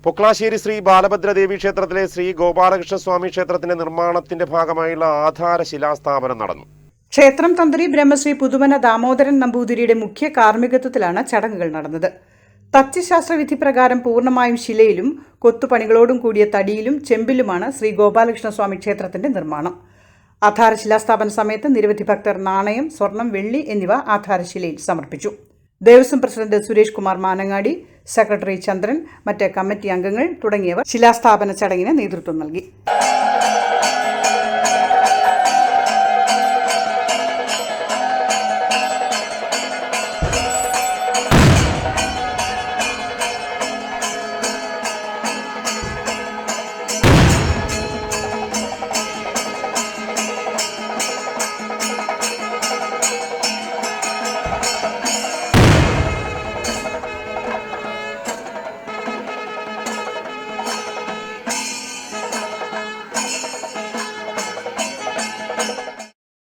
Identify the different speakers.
Speaker 1: പൊക്ലാശ്ശേരി ശ്രീ ബാലഭദ്രദേവി ക്ഷേത്രത്തിലെ ശ്രീ ഗോപാലകൃഷ്ണസ്വാമി ക്ഷേത്രത്തിന്റെ നിർമ്മാണത്തിന്റെ ഭാഗമായുള്ള ആധാര ശിലാസ്ഥാപനം നടന്നു.
Speaker 2: ക്ഷേത്രം തന്ത്രി ബ്രഹ്മശ്രീ പുതുമന ദാമോദരൻ നമ്പൂതിരിയുടെ മുഖ്യ കാർമ്മികത്വത്തിലാണ് ചടങ്ങുകൾ നടന്നത്. തച്ചുശാസ്ത്രവിധി പ്രകാരം പൂർണ്ണമായും ശിലയിലും കൊത്തുപണികളോടും കൂടിയ തടിയിലും ചെമ്പിലുമാണ് ശ്രീ ഗോപാലകൃഷ്ണസ്വാമി ക്ഷേത്രത്തിന്റെ നിർമ്മാണം. ആധാര ശിലാസ്ഥാപന സമയത്ത് നിരവധി ഭക്തർ നാണയം, സ്വർണം, വെള്ളി എന്നിവ ആധാരശിലയിൽ സമർപ്പിച്ചു. ദേവസ്വം പ്രസിഡന്റ് സുരേഷ് കുമാർ മാനങ്ങാടി, സെക്രട്ടറി ചന്ദ്രൻ, മറ്റ് കമ്മിറ്റി അംഗങ്ങൾ തുടങ്ങിയവർ ശിലാസ്ഥാപന ചടങ്ങിന് നേതൃത്വം നൽകി.